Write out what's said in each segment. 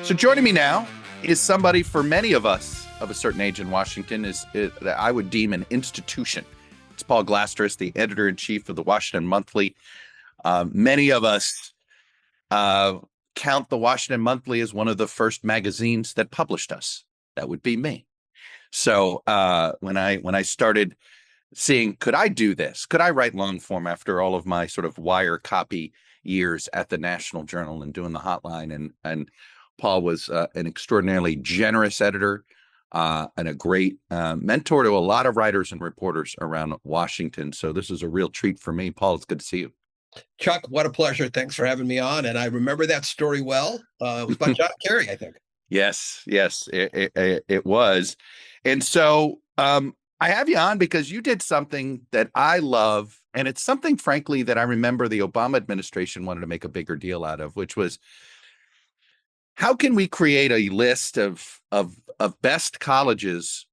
So joining me now is somebody for many of us of a certain age in Washington that I would deem an institution. It's Paul Glastris, the editor-in-chief of the Washington Monthly. Many of us count the Washington Monthly as one of the first magazines that published us. That would be me. So when I started seeing, could I do this? Could I write long form after all of my sort of wire copy years at the National Journal and doing the hotline? And Paul was an extraordinarily generous editor and a great mentor to a lot of writers and reporters around Washington. So this is a real treat for me. Paul, it's good to see you. Chuck, what a pleasure. Thanks for having me on. And I remember that story well. It was by John Kerry, I think. Yes, it was. And so I have you on because you did something that I love. And it's something, frankly, that I remember the Obama administration wanted to make a bigger deal out of, which was, how can we create a list of best colleges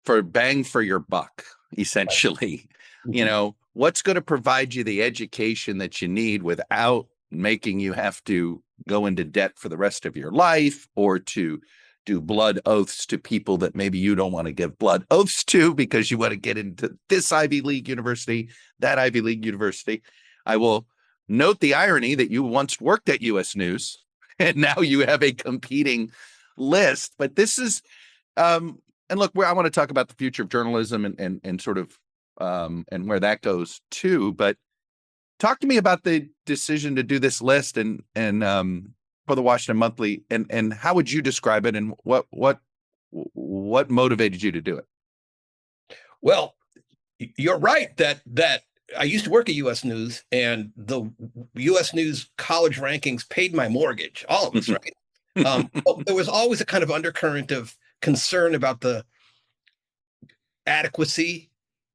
for bang for your buck, essentially? Right. You know, what's going to provide you the education that you need without making you have to go into debt for the rest of your life, or to do blood oaths to people that maybe you don't want to give blood oaths to because you want to get into this Ivy League university, that Ivy League university. I will note the irony that you once worked at U.S. News and now you have a competing list. But this is, and look, I want to talk about the future of journalism and sort of, and where that goes too. But talk to me about the decision to do this list and for the Washington Monthly, and how would you describe it, and what motivated you to do it? Well, you're right that I used to work at U.S. News, and the U.S. News college rankings paid my mortgage, all of us, right? But there was always a kind of undercurrent of concern about the adequacy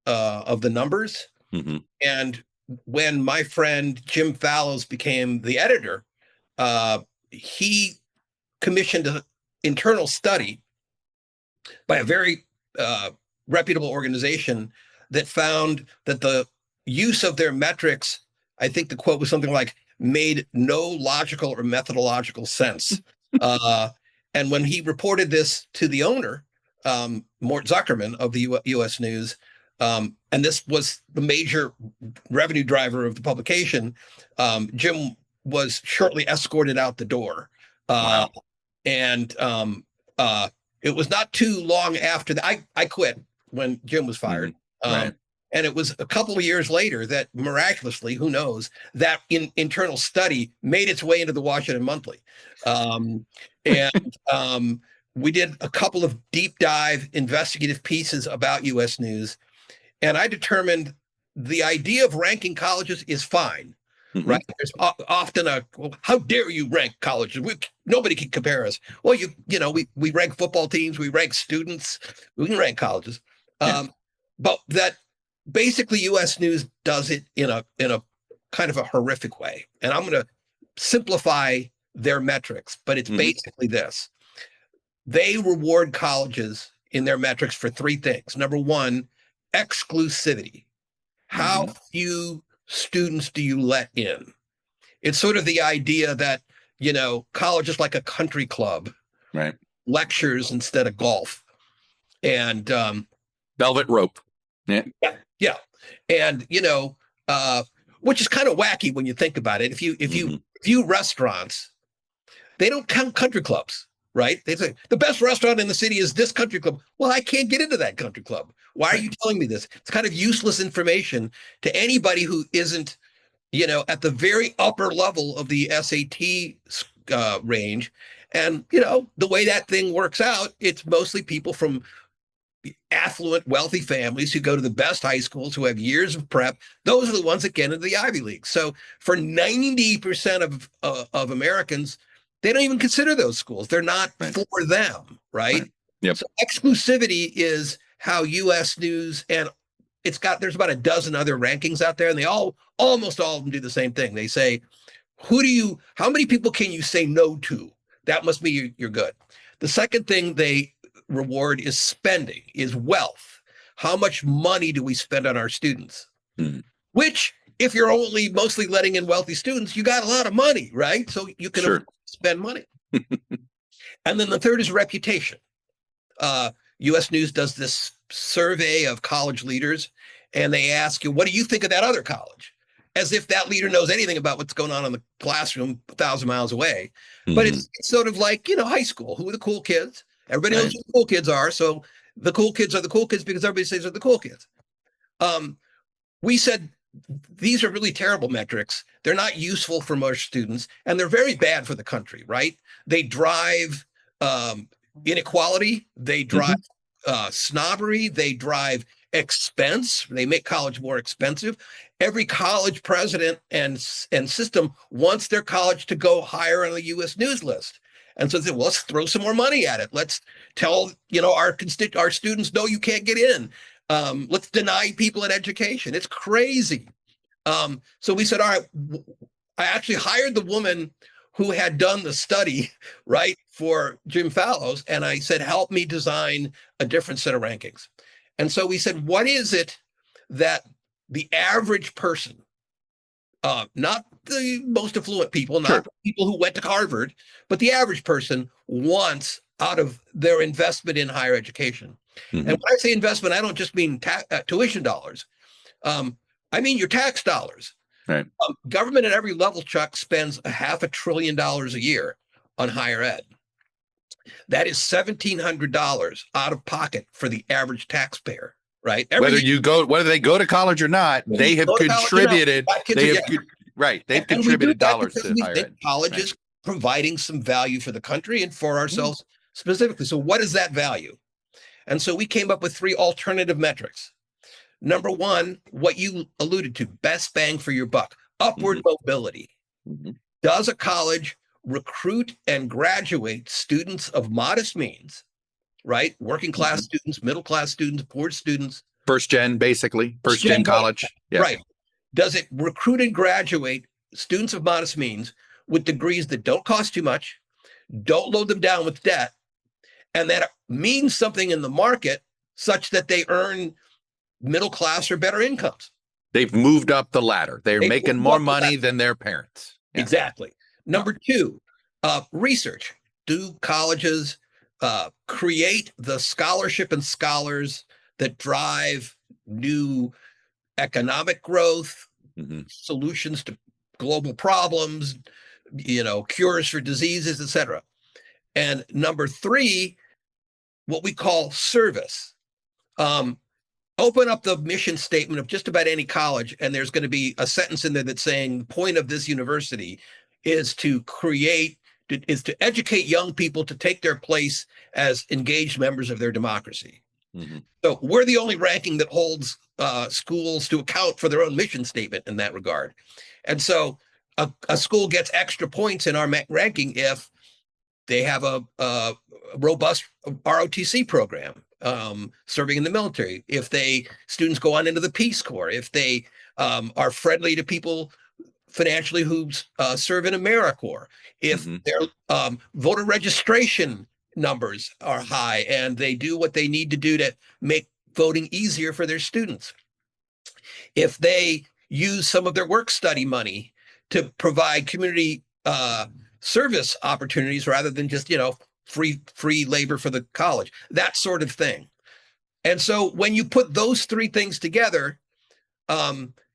of the numbers. Mm-hmm. And when my friend Jim Fallows became the editor, he commissioned an internal study by a very reputable organization that found that the use of their metrics, I think the quote was something like, made no logical or methodological sense. And when he reported this to the owner, Mort Zuckerman of the U.S. News, and this was the major revenue driver of the publication, Jim was shortly escorted out the door. Wow. And it was not too long after that. I quit when Jim was fired. Mm-hmm. Right. And it was a couple of years later that miraculously, who knows, that internal study made its way into the Washington Monthly. We did a couple of deep dive investigative pieces about U.S. News. And I determined the idea of ranking colleges is fine, Mm-hmm. right? There's often well, how dare you rank colleges? Nobody can compare us. Well, we rank football teams, we rank students, we can rank colleges. Yeah. But that basically U.S. News does it in a kind of a horrific way. And I'm going to simplify their metrics, but it's basically this. They reward colleges in their metrics for three things. Number one, exclusivity. How few students do you let in? It's sort of the idea that, college is like a country club, right? Lectures instead of golf. And velvet rope. Yeah. And, which is kind of wacky when you think about it. If you view restaurants, they don't count country clubs, right? They say the best restaurant in the city is this country club. Well, I can't get into that country club. Why are you telling me this? It's kind of useless information to anybody who isn't, at the very upper level of the SAT range. And, the way that thing works out, it's mostly people from affluent, wealthy families who go to the best high schools, who have years of prep. Those are the ones that get into the Ivy League. So for 90% of Americans, they don't even consider those schools. They're not for them, right? Yep. So exclusivity is how U.S. News, and there's about a dozen other rankings out there, and they almost all of them do the same thing. They say, how many people can you say no to? That must be you're good. The second thing they reward is spending, is wealth. How much money do we spend on our students? Which, if you're only mostly letting in wealthy students, you got a lot of money, right? So you can spend money. And then the third is reputation. U.S. News does this survey of college leaders, and they ask you, what do you think of that other college? As if that leader knows anything about what's going on in the classroom 1,000 miles away. But it's sort of like, high school. Who are the cool kids? Everybody knows who the cool kids are. So the cool kids are the cool kids because everybody says they're the cool kids. We said, these are really terrible metrics. They're not useful for most students, and they're very bad for the country, right? They drive inequality. They drive snobbery. They drive expense. They make college more expensive. Every college president and system wants their college to go higher on the U.S. News list. And so they said, well, let's throw some more money at it. Let's tell, our students, no, you can't get in. Let's deny people an education. It's crazy. So we said, all right, I actually hired the woman who had done the study, right, for Jim Fallows. And I said, help me design a different set of rankings. And so we said, what is it that the average person, not the most affluent people, not the people who went to Harvard, but the average person wants out of their investment in higher education? And when I say investment, I don't just mean tuition dollars. I mean your tax dollars. Right. Government at every level, Chuck, spends $500 billion a year on higher ed. That is $1,700 out of pocket for the average taxpayer, right? Whether they go to college or not, they have contributed. They've contributed dollars to higher ed. College is providing some value for the country and for ourselves specifically. So what is that value? And so we came up with 3 alternative metrics. Number one, what you alluded to, best bang for your buck, upward mobility. Does a college recruit and graduate students of modest means, right? Working class students, middle class students, poor students. First gen college. Yeah. Right. Does it recruit and graduate students of modest means with degrees that don't cost too much, don't load them down with debt, and that means something in the market such that they earn middle class or better incomes? They've moved up the ladder. They're making more money than their parents. Yeah. Exactly. Number 2, research. Do colleges create the scholarship and scholars that drive new economic growth, solutions to global problems, cures for diseases, etc.? And number 3, what we call service. Open up the mission statement of just about any college, and there's going to be a sentence in there that's saying the point of this university is to educate young people to take their place as engaged members of their democracy. So we're the only ranking that holds schools to account for their own mission statement in that regard. And so a school gets extra points in our ranking if they have a robust ROTC program, serving in the military, if students go on into the Peace Corps, if they are friendly to people financially who serve in AmeriCorps, if their voter registration numbers are high and they do what they need to do to make voting easier for their students, if they use some of their work study money to provide community service opportunities rather than just free labor for the college, that sort of thing. And so when you put those 3 things together,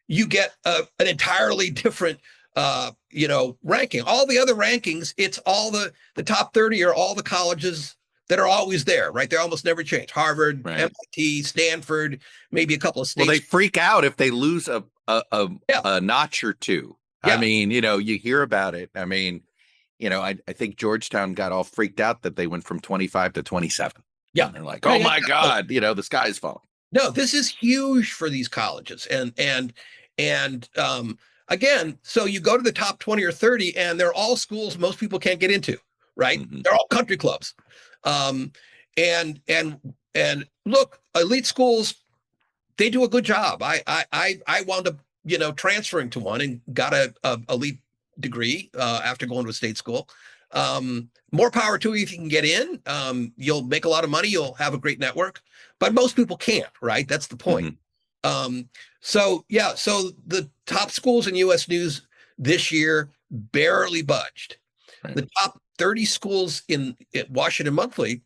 you get an entirely different ranking. All the other rankings, it's all the top 30 are all the colleges that are always there, right? They almost never change. Harvard, MIT, Stanford, maybe a couple of states. Well, they freak out if they lose a notch or 2. Yeah. I mean, you hear about it. I mean, I think Georgetown got all freaked out that they went from 25 to 27. Yeah. And they're like, oh my God, the sky is falling. No, this is huge for these colleges. And again, so you go to the top 20 or 30 and they're all schools most people can't get into, right? They're all country clubs. And look, elite schools, they do a good job. I wound up, transferring to one and got a elite degree after going to a state school. More power to you if you can get in. You'll make a lot of money. You'll have a great network, but most people can't, right? That's the point. So the top schools in U.S. News this year barely budged. Right. The top 30 schools in Washington Monthly,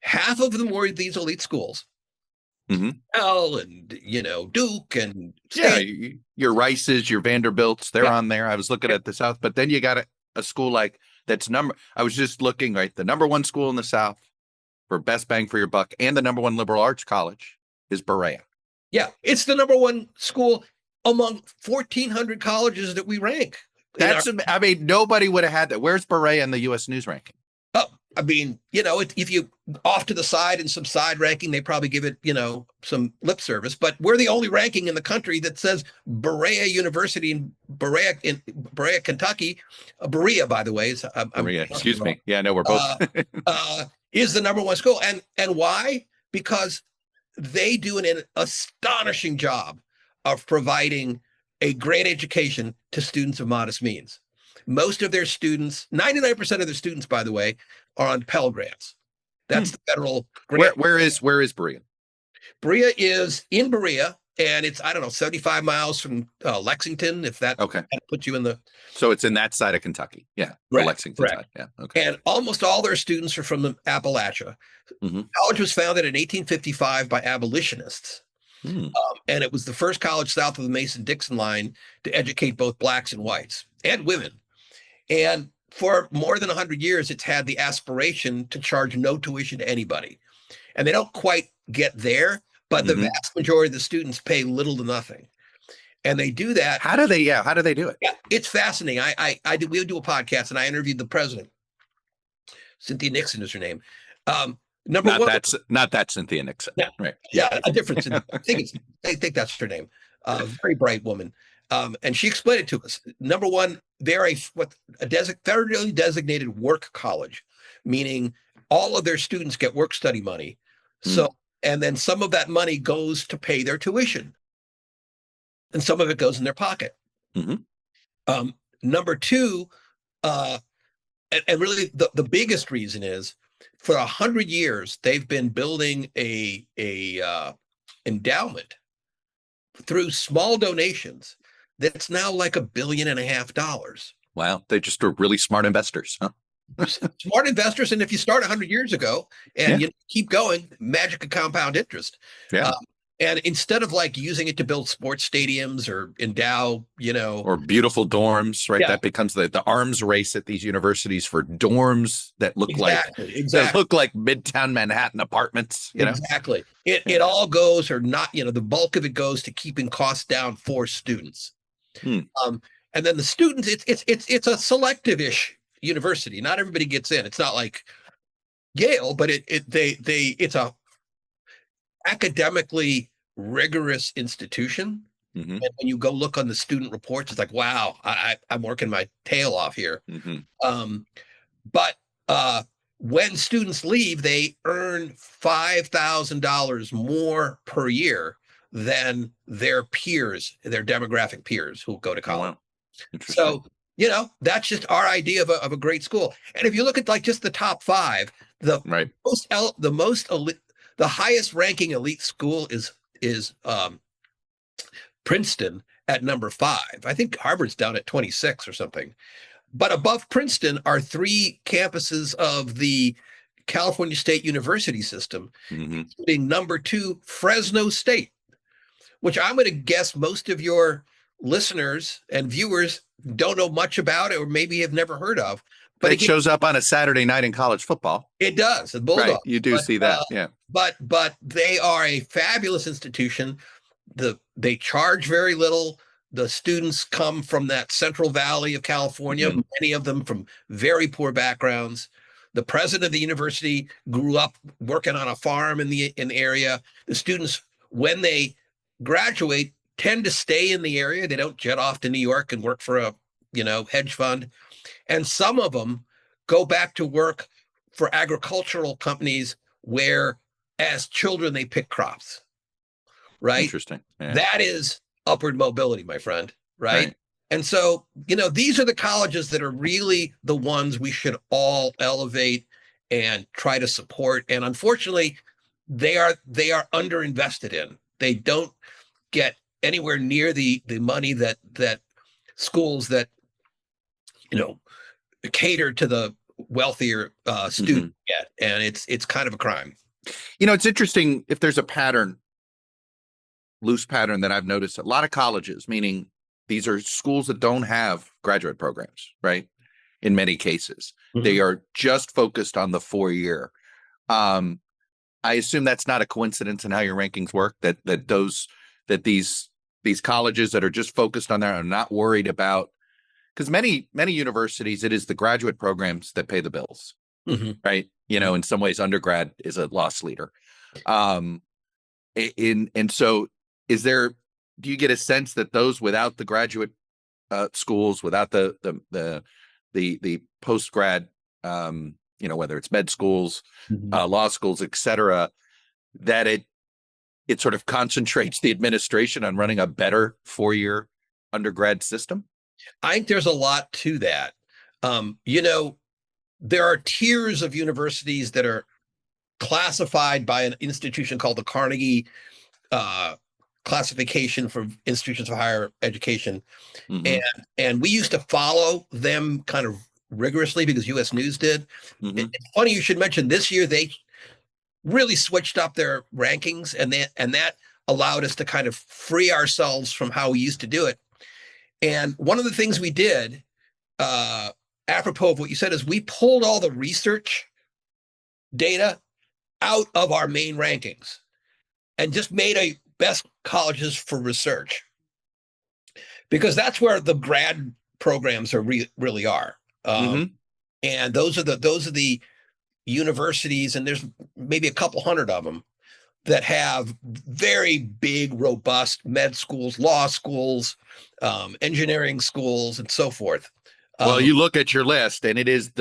half of them were these elite schools. Al and Duke and your Rices, your Vanderbilts, they're yeah, on there. I was looking at the South, but then you got a school like I was just looking, right, the number one school in the South for best bang for your buck and the number one liberal arts college is Berea. Yeah, it's the number one school among 1,400 colleges that we rank. I mean, nobody would have had that. Where's Berea in the U.S. News ranking? Oh, I mean, if you off to the side in some side ranking, they probably give it, some lip service. But we're the only ranking in the country that says Berea University in Berea, Kentucky. Berea, by the way, Berea, excuse me. Yeah, no, we're both is the number one school, and why? Because they do an astonishing job of providing a great education to students of modest means. Most of their students, 99% of their students, by the way, are on Pell Grants. That's the federal grant. Where is Berea? Berea is in Berea, and it's, 75 miles from Lexington, if that puts you in the... So it's in that side of Kentucky. Yeah. Right, Lexington side. Yeah. Okay. And almost all their students are from the Appalachia. College was founded in 1855 by abolitionists. And it was the first college south of the Mason-Dixon line to educate both blacks and whites and women. And for more than 100 years, it's had the aspiration to charge no tuition to anybody. And they don't quite get there, but the vast majority of the students pay little to nothing. And they do that. How do they do it? Yeah, it's fascinating. We do a podcast and I interviewed the president. Cynthia Nixon is her name. Not that Cynthia Nixon. Yeah, right. Yeah, a difference. I think that's her name. Very bright woman. And she explained it to us. Number one, they're a federally designated work college, meaning all of their students get work study money. So, and then some of that money goes to pay their tuition, and some of it goes in their pocket. Number two, and really the biggest reason is for 100 years they've been building a endowment through small donations that's now like $1.5 billion. Wow, they just are really smart investors, huh? Smart investors, and if you start 100 years ago and you keep going, magic of compound interest. Yeah. And instead of like using it to build sports stadiums or endow, or beautiful dorms, right? Yeah. That becomes the arms race at these universities for dorms that look like Midtown Manhattan apartments. Exactly. It all goes, or not, the bulk of it goes to keeping costs down for students. And then the students, it's a selective-ish university. Not everybody gets in. It's not like Yale, but it's a academically rigorous institution. And when you go look on the student reports, it's like, wow, I'm working my tail off here. But when students leave, they earn $5,000 more per year than their peers, their demographic peers who go to college. So, that's just our idea of a great school. And if you look at like just the top five, the highest ranking elite school is Princeton at number 5. I think Harvard's down at 26 or something. But above Princeton are 3 campuses of the California State University system, including number 2, Fresno State, which I'm going to guess most of your listeners and viewers don't know much about it, or maybe have never heard of. But it shows up on a Saturday night in college football. It does. The Bulldogs. Right, you do see that. Yeah. But they are a fabulous institution. They charge very little. The students come from that Central Valley of California, many of them from very poor backgrounds. The president of the university grew up working on a farm in the area. The students, when they graduate, tend to stay in the area. They don't jet off to New York and work for a hedge fund. And some of them go back to work for agricultural companies where, as children, they pick crops. Right? Interesting. Yeah. That is upward mobility, my friend. Right? And so, these are the colleges that are really the ones we should all elevate and try to support. And unfortunately, they are underinvested in. They don't get anywhere near the money that schools that cater to the wealthier students get, and it's kind of a crime. It's interesting if there's a pattern, loose pattern that I've noticed. A lot of colleges, meaning these are schools that don't have graduate programs, right? In many cases, they are just focused on the 4-year. I assume that's not a coincidence in how your rankings work. That these colleges that are just focused on that are not worried about, because many universities, it is the graduate programs that pay the bills, right? In some ways, undergrad is a loss leader. And so, do you get a sense that those without the graduate schools, without the post-grad, whether it's med schools, law schools, et cetera, that it sort of concentrates the administration on running a better 4-year undergrad system? I think there's a lot to that. There are tiers of universities that are classified by an institution called the Carnegie classification for institutions of higher education. And we used to follow them kind of rigorously because US News did. It's funny you should mention this year they really switched up their rankings, and that allowed us to kind of free ourselves from how we used to do it. And one of the things we did, apropos of what you said, is we pulled all the research data out of our main rankings and just made a best colleges for research, because that's where the grad programs are really are. And those are the universities, and there's maybe a couple hundred of them that have very big, robust med schools, law schools, engineering schools, and so forth. Well, you look at your list, and it is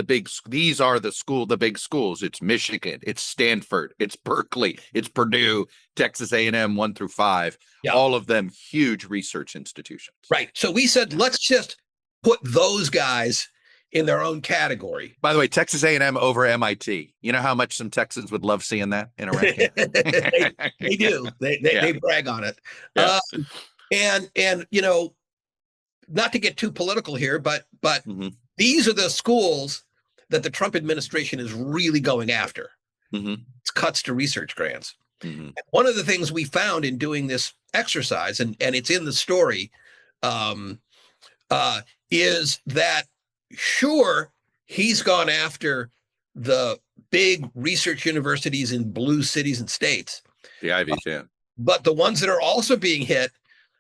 these are the big schools. It's Michigan, it's Stanford, it's Berkeley, it's Purdue, Texas A&M 1 through 5, all of them huge research institutions. Right. So we said, let's just put those guys in their own category. By the way, Texas A&M over MIT. You know how much some Texans would love seeing that in a ranking? They do. They brag on it. Yeah. And not to get too political here, but these are the schools that the Trump administration is really going after. It's cuts to research grants. One of the things we found in doing this exercise, and it's in the story, is that sure, he's gone after the big research universities in blue cities and states. The Ivies, yeah. But the ones that are also being hit,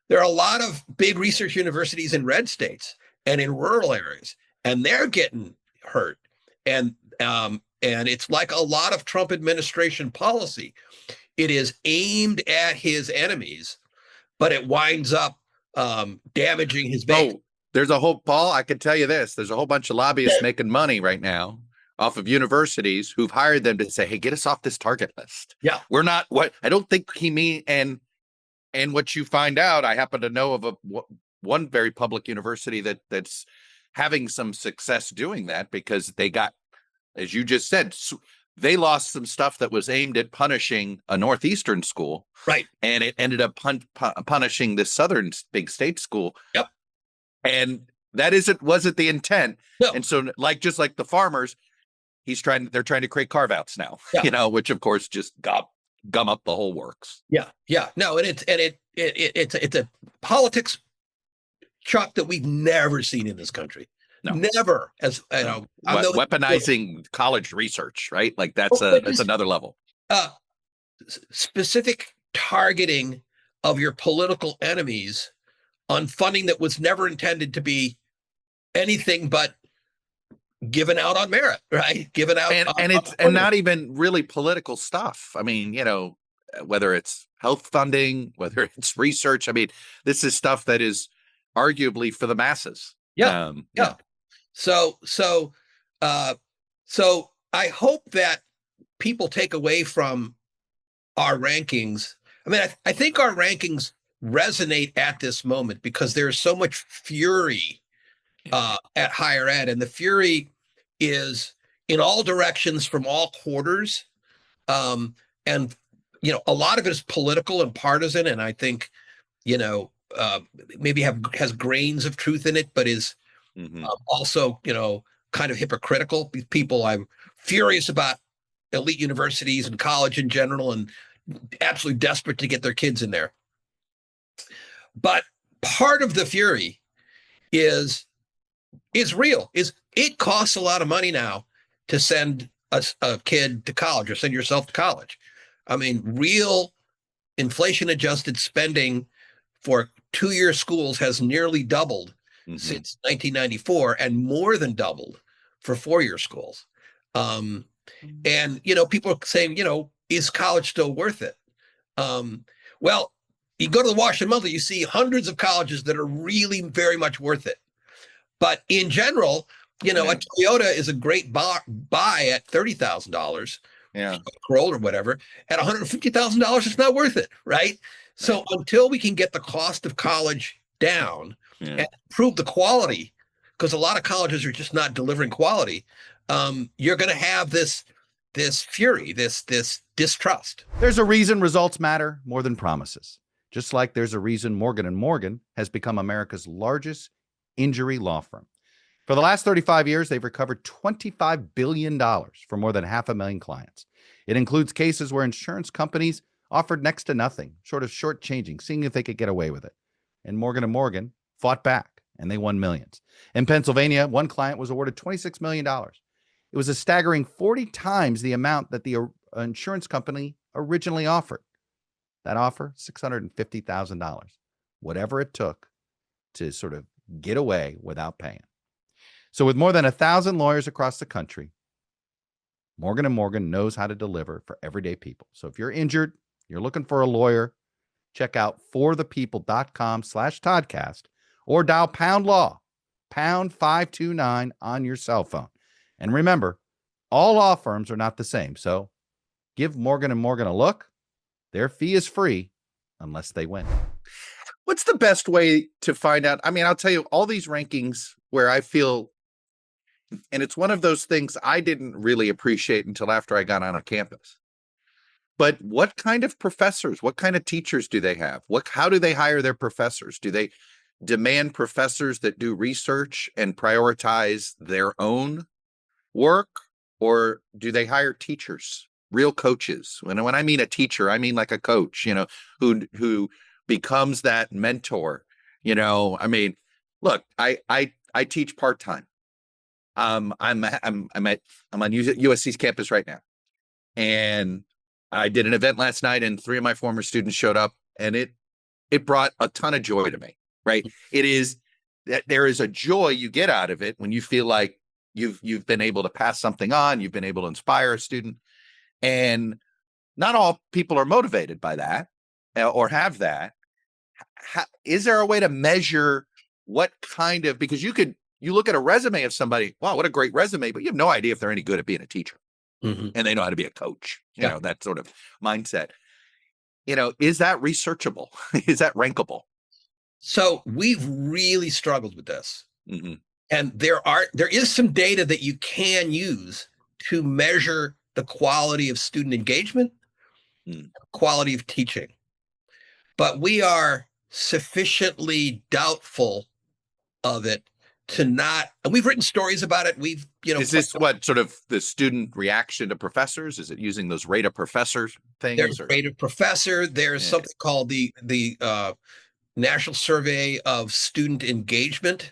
there are a lot of big research universities in red states and in rural areas, and they're getting hurt. And it's like a lot of Trump administration policy. It is aimed at his enemies, but it winds up damaging his base. Oh, there's a whole, Paul, I can tell you this. There's a whole bunch of lobbyists making money right now off of universities who've hired them to say, hey, get us off this target list. Yeah. We're not, what I don't think he mean, and what you find out, I happen to know of one very public university that's having some success doing that, because they got, as you just said, they lost some stuff that was aimed at punishing a Northeastern school. Right. And it ended up punishing this Southern big state school. Yep. And that wasn't the intent. No. And so just like the farmers, they're trying to create carve-outs now, which of course just gum up the whole works. Yeah. No, and it's a politics, Chuck, that we've never seen in this country. No. Never. As you know, weaponizing college research, right? Like that's another level. Specific targeting of your political enemies on funding that was never intended to be anything but given out on merit, right? Given out, and not even really political stuff. I mean, whether it's health funding, whether it's research. I mean, this is stuff that is arguably for the masses. Yeah. So I hope that people take away from our rankings. I mean, I think our rankings resonate at this moment because there's so much fury at higher ed, and the fury is in all directions from all quarters. And a lot of it is political and partisan, and I think, maybe has grains of truth in it, but is also, kind of hypocritical. People, I'm furious about elite universities and college in general, and absolutely desperate to get their kids in there. But part of the fury is real. Is it costs a lot of money now to send a kid to college or send yourself to college. I mean, real inflation adjusted spending for 2-year schools has nearly doubled since 1994, and more than doubled for 4-year schools. And, people are saying, is college still worth it? Well, you go to the Washington Monthly, you see hundreds of colleges that are really very much worth it. But in general, a Toyota is a great buy at $30,000, Corolla or whatever. At $150,000, it's not worth it, right? So until we can get the cost of college down and improve the quality, because a lot of colleges are just not delivering quality, you're going to have this fury, this distrust. There's a reason results matter more than promises. Just like there's a reason Morgan & Morgan has become America's largest injury law firm. For the last 35 years, they've recovered $25 billion for more than 500,000 clients. It includes cases where insurance companies offered next to nothing, short of shortchanging, seeing if they could get away with it. And Morgan & Morgan fought back, and they won millions. In Pennsylvania, one client was awarded $26 million. It was a staggering 40 times the amount that the insurance company originally offered. That offer, $650,000, whatever it took to sort of get away without paying. So with more than 1,000 lawyers across the country, Morgan & Morgan knows how to deliver for everyday people. So if you're injured, you're looking for a lawyer, check out forthepeople.com/ToddCast or dial pound law, pound 529 on your cell phone. And remember, all law firms are not the same. So give Morgan & Morgan a look. Their fee is free unless they win. What's the best way to find out? I mean, I'll tell you all these rankings where I feel, and it's one of those things I didn't really appreciate until after I got on a campus. But what kind of professors, what kind of teachers do they have? How do they hire their professors? Do they demand professors that do research and prioritize their own work? Or do they hire teachers, real coaches? When I mean a teacher, I mean like a coach, who becomes that mentor. I mean, look, I teach part-time. I'm on USC's campus right now, and I did an event last night, and 3 of my former students showed up, and it brought a ton of joy to me. Right? It is that there is a joy you get out of it when you feel like you've been able to pass something on, you've been able to inspire a student, and not all people are motivated by that or have that. Is there a way to measure what kind of, because you look at a resume of somebody, wow, what a great resume, but you have no idea if they're any good at being a teacher and they know how to be a coach, that sort of mindset. Is that researchable? Is that rankable? So we've really struggled with this. And there is some data that you can use to measure the quality of student engagement, quality of teaching. But we are sufficiently doubtful of it to not, and we've written stories about it. Is this what sort of the student reaction to professors? Is it using those rate of professor things? There's rate of professor. There's something called the National Survey of Student Engagement.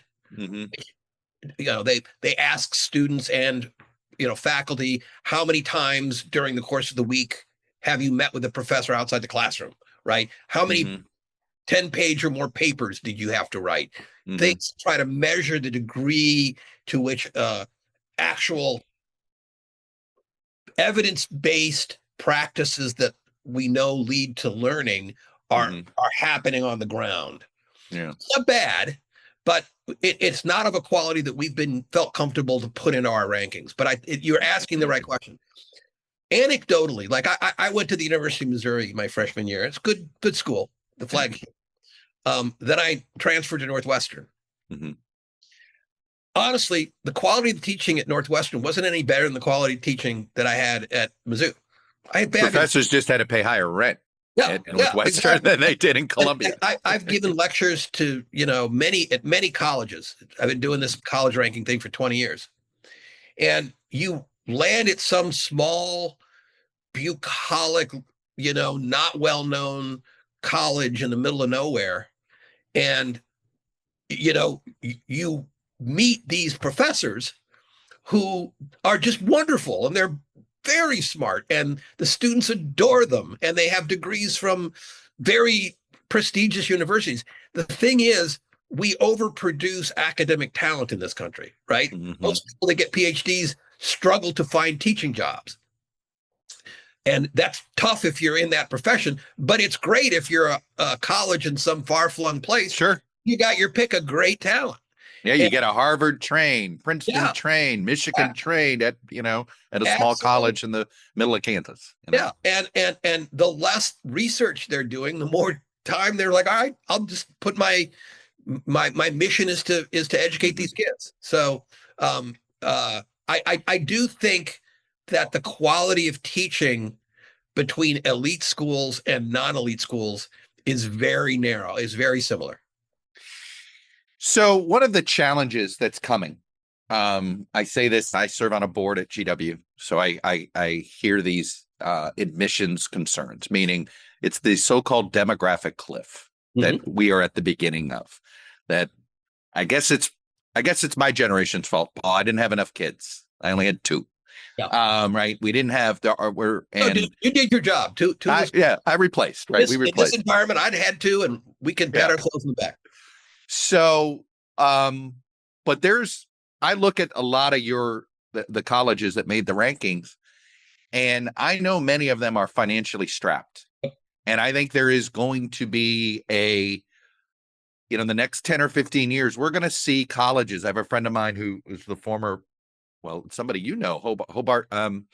They ask students and faculty, how many times during the course of the week have you met with a professor outside the classroom, right? How many 10-page or more papers did you have to write? They try to measure the degree to which actual evidence-based practices that we know lead to learning are happening on the ground. It's not bad, but it's not of a quality that we've felt comfortable to put into our rankings. But you're asking the right question. Anecdotally, like I went to the University of Missouri my freshman year. It's good school, the flagship. Then I transferred to Northwestern. Honestly, the quality of the teaching at Northwestern wasn't any better than the quality of teaching that I had at Mizzou. I had professors just had to pay higher rent at Northwestern than they did in Columbia. I've given lectures to many colleges. I've been doing this college ranking thing for 20 years, and you land at some small, bucolic, not well-known college in the middle of nowhere, and you meet these professors who are just wonderful, and they're very smart, and the students adore them, and they have degrees from very prestigious universities. The thing is, we overproduce academic talent in this country, right? Most people that get PhDs struggle to find teaching jobs. And that's tough if you're in that profession, but it's great if you're a college in some far-flung place. Sure. You got your pick of great talent. Yeah, you get a Harvard trained, Princeton trained, Michigan trained at a small college in the middle of Kansas. Yeah, and the less research they're doing, the more time they're like, all right, I'll just put my mission is to educate these kids. So I do think that the quality of teaching between elite schools and non-elite schools is very narrow, is very similar. So one of the challenges that's coming, I say this, I serve on a board at GW, so I hear these admissions concerns, meaning it's the so-called demographic cliff that we are at the beginning of. That I guess it's my generation's fault, Paul. I didn't have enough kids. I only had 2. Yeah. Right. We didn't have you did your job. Two. I replaced. Right. We replaced. In this environment, I'd had 2, and we can pat ourselves in the back. So, but I look at a lot of the colleges that made the rankings, and I know many of them are financially strapped. And I think there is going to be in the next 10 or 15 years, we're going to see colleges. I have a friend of mine who is the former, somebody, Hobart, who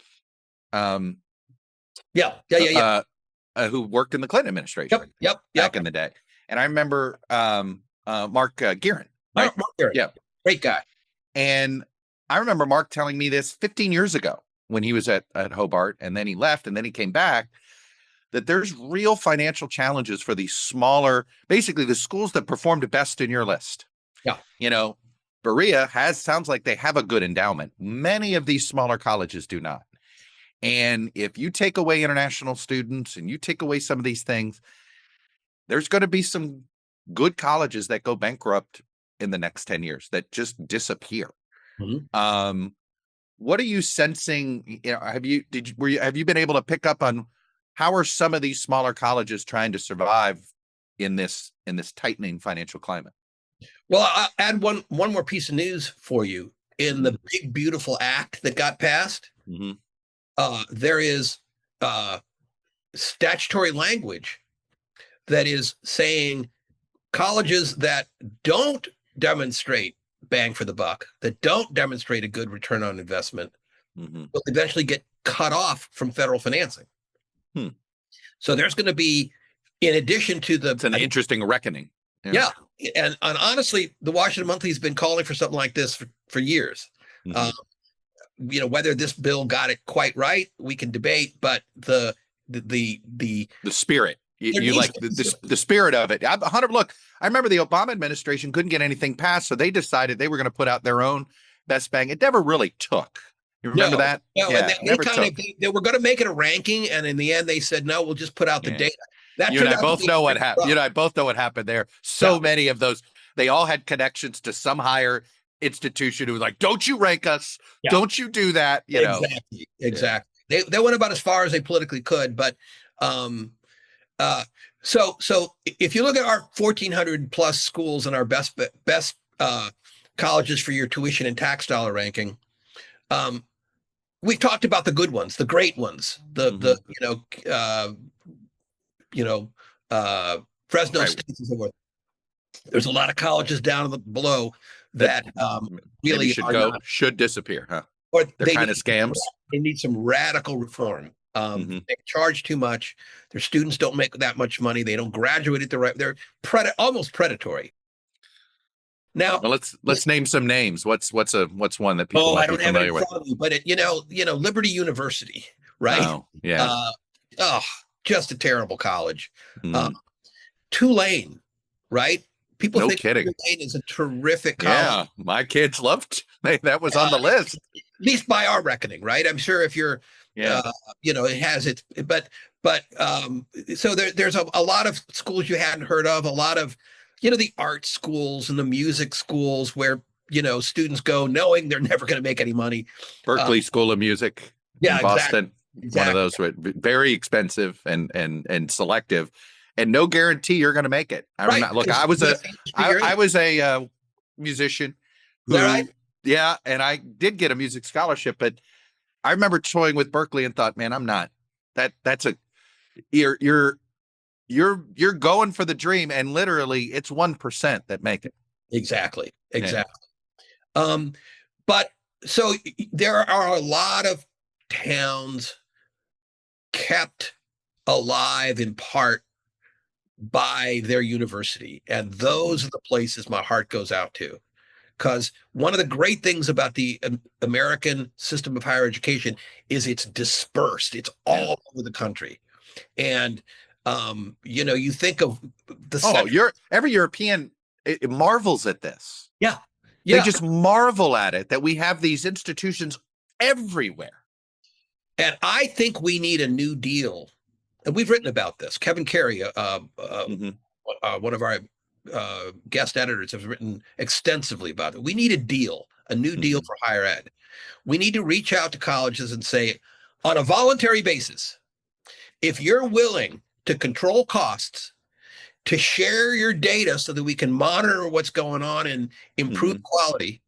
worked in the Clinton administration. Yep. Back in the day. And I remember, Mark Guerin. Right? Mark Guerin. Yeah. Great guy. And I remember Mark telling me this 15 years ago when he was at Hobart, and then he left and then he came back, that there's real financial challenges for these smaller, basically the schools that performed best in your list. Yeah. Berea sounds like they have a good endowment. Many of these smaller colleges do not. And if you take away international students and you take away some of these things, there's going to be some good colleges that go bankrupt in the next 10 years that just disappear. What are you sensing? Have you been able to pick up on how are some of these smaller colleges trying to survive in this tightening financial climate? Well, I'll add one more piece of news for you. In the big, beautiful act that got passed, there is statutory language that is saying colleges that don't demonstrate bang for the buck, that don't demonstrate a good return on investment, will eventually get cut off from federal financing. So there's going to be, in addition to it's an interesting reckoning. Yeah. And honestly, the Washington Monthly has been calling for something like this for years. Whether this bill got it quite right, we can debate, but the spirit, you like the spirit of it. Look, I remember the Obama administration couldn't get anything passed, so they decided they were going to put out their own best bang. It never really took. You remember that? No, yeah, and they were going to make it a ranking, and in the end, they said, no, we'll just put out the data. You and I both know what happened. You and I both know what happened there. So many of those, they all had connections to some higher institution who was like, don't you rank us? Yeah. Don't you do that? Exactly. Yeah. They went about as far as they politically could, but so if you look at our 1,400 plus schools and our best colleges for your tuition and tax dollar ranking, we've talked about the good ones, the great ones, Fresno State and so forth. There's a lot of colleges down below that really should disappear, huh? Or they're kind of scams. They need some radical reform. They charge too much. Their students don't make that much money. They don't graduate at the right. They're almost predatory. Now, well, let's name some names. What's one that people might be familiar with? But Liberty University, right? Oh, yeah. Just a terrible college. Tulane, right? People think kidding. Tulane is a terrific college. Yeah, my kids loved That was on the list. At least by our reckoning, right? I'm sure if you're, Yeah. it has its, but so there's a lot of schools you hadn't heard of, a lot of, the art schools and the music schools where, students go knowing they're never going to make any money. Berkeley School of Music Yeah, in Boston. exactly. One of those very expensive and selective, and no guarantee you're going to make it. I Right. remember, look, Because I was a that's the industry you're in. I was a musician Is that who, right? yeah, and I did get a music scholarship, but I remember toying with Berkeley and thought, man, I'm not that's a you're going for the dream, and literally it's 1% that make it. Exactly. Yeah. But so there are a lot of towns kept alive in part by their university. And those are the places my heart goes out to. Because one of the great things about the American system of higher education is it's dispersed. It's all over the country. And, you think of every European it marvels at this. Yeah. They just marvel at it that we have these institutions everywhere. And I think we need a new deal. And we've written about this. Kevin Carey, one of our guest editors, has written extensively about it. We need a new deal for higher ed. We need to reach out to colleges and say, on a voluntary basis, if you're willing to control costs, to share your data so that we can monitor what's going on and improve quality,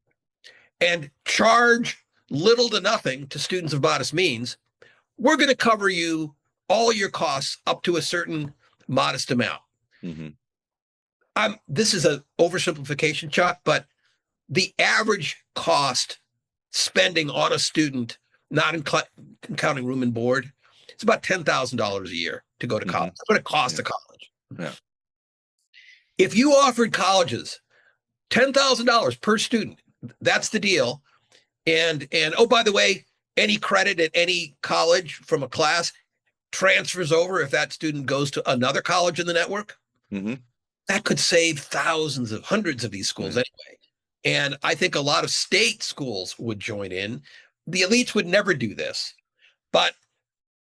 and charge little to nothing to students of modest means, we're going to cover you all your costs up to a certain modest amount. This is an oversimplification, Chuck, but the average cost spending on a student, not counting room and board, it's about $10,000 a year to go to college. That's what it costs to college. Yeah. If you offered colleges $10,000 per student, that's the deal. And oh, by the way, any credit at any college from a class transfers over if that student goes to another college in the network. That could save hundreds of these schools anyway. And I think a lot of state schools would join in. The elites would never do this, but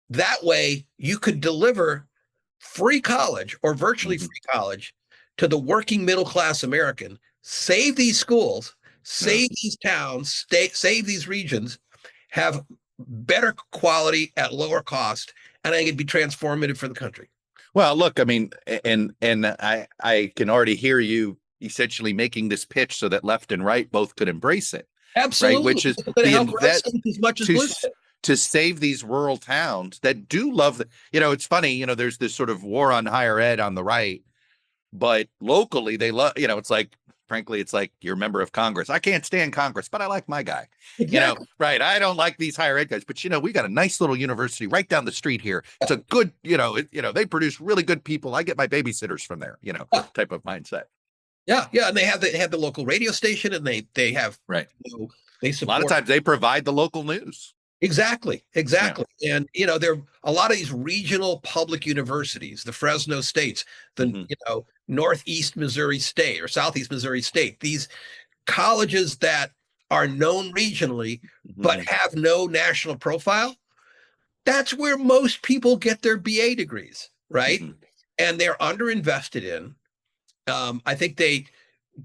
that way you could deliver free college or virtually free college to the working middle class American, save these schools, save these towns, save these regions, have better quality at lower cost, and I think it'd be transformative for the country. Well, look, I mean, and I can already hear you essentially making this pitch so that left and right both could embrace it. Absolutely. Right? Which is as much as to save these rural towns that do love it's funny, there's this sort of war on higher ed on the right, but locally they love, it's like, frankly, it's like you're a member of Congress. I can't stand Congress, but I like my guy. Exactly. Right. I don't like these higher ed guys, but we got a nice little university right down the street here. It's a good, they produce really good people. I get my babysitters from there, type of mindset. Yeah. And they have the local radio station, and they have they support. A lot of times they provide the local news. Exactly. Yeah. And there are a lot of these regional public universities, the Fresno States, the Northeast Missouri State or Southeast Missouri State, these colleges that are known regionally but have no national profile. That's where most people get their BA degrees, right? And they're underinvested in. I think they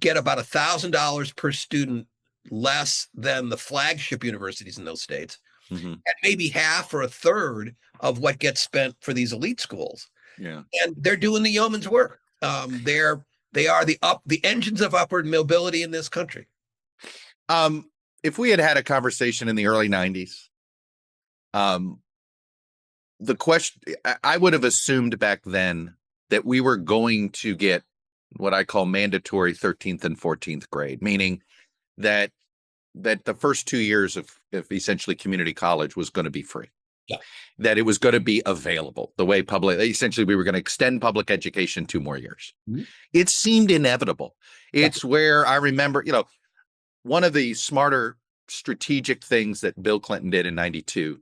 get about $1,000 per student less than the flagship universities in those states. And maybe half or a third of what gets spent for these elite schools. Yeah. And they're doing the yeoman's work. They are the engines of upward mobility in this country. If we had a conversation in the early 90s, the question, I would have assumed back then that we were going to get what I call mandatory 13th and 14th grade, meaning that the first 2 years of essentially community college was going to be free. Yeah. That it was going to be available the way essentially we were going to extend public education 2 more years. It seemed inevitable. It's where I remember, one of the smarter strategic things that Bill Clinton did in 92,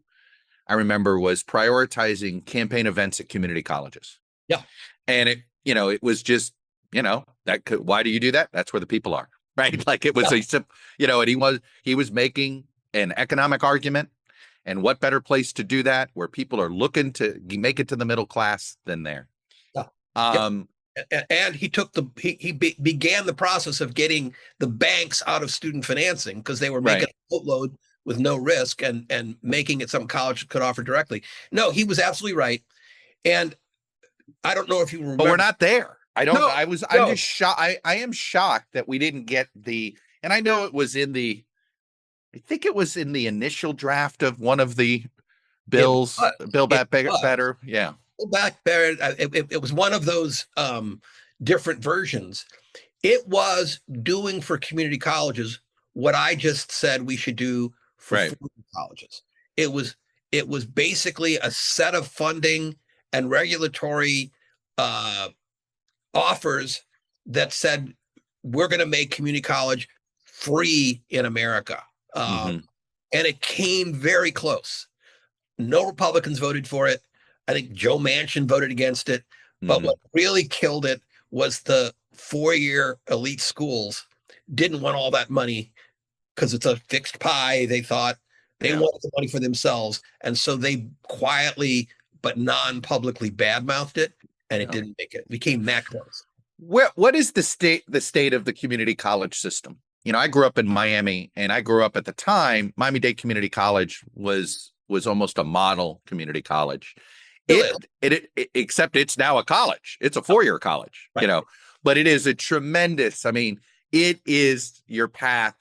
I remember, was prioritizing campaign events at community colleges. Yeah. And it was just, why do you do that? That's where the people are. right? Like it was and he was making an economic argument. And what better place to do that where people are looking to make it to the middle class than there? Yeah. Um, and he took began the process of getting the banks out of student financing because they were making a boatload with no risk and making it something college could offer directly. No, he was absolutely right. And I don't know if you remember. But we're not there. I'm just shocked. I am shocked that we didn't get and I know it was I think it was in the initial draft of one of the bills, Build Back Better. Yeah. Build Back Better. It was one of those different versions. It was doing for community colleges what I just said we should do for colleges. It was basically a set of funding and regulatory offers that said we're going to make community college free in America. And it came very close. No Republicans voted for it. I think Joe Manchin voted against it. But what really killed it was the four-year elite schools didn't want all that money because it's a fixed pie. They thought they wanted the money for themselves. And so they quietly but non-publicly badmouthed it, and it didn't make it. It became that close. What is the state of the community college system? I grew up in Miami, and I grew up at the time, Miami-Dade Community College was almost a model community college. Except it's now a college. It's a four-year college, but it is a tremendous, it is your path,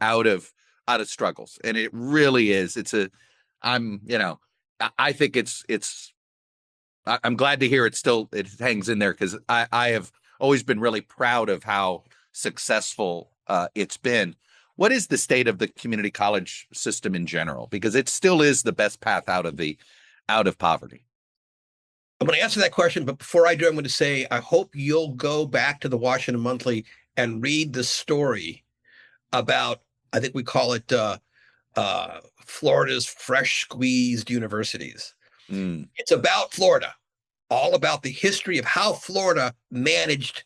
out of struggles. And it really is. I think I'm glad to hear it hangs in there because I have always been really proud of how successful it's been. What is the state of the community college system in general? Because it still is the best path out of poverty. I'm going to answer that question, but before I do, I'm going to say I hope you'll go back to the Washington Monthly and read the story about, I think we call it Florida's fresh squeezed universities. It's about Florida, all about the history of how Florida managed.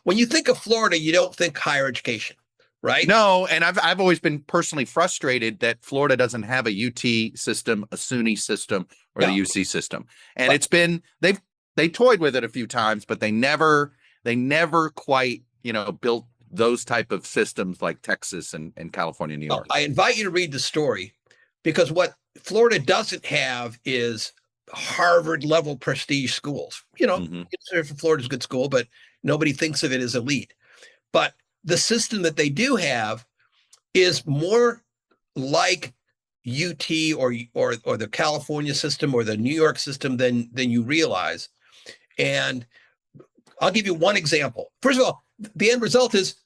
When you think of Florida, you don't think higher education, right? No, and I've always been personally frustrated that Florida doesn't have a UT system, a SUNY system, or the UC system. And it's been they toyed with it a few times, but they never quite built those type of systems like Texas and California, New York. I invite you to read the story because what Florida doesn't have is Harvard level prestige schools. Florida's a good school, but nobody thinks of it as elite. But the system that they do have is more like UT or the California system or the New York system than you realize. And I'll give you one example. First of all, the end result is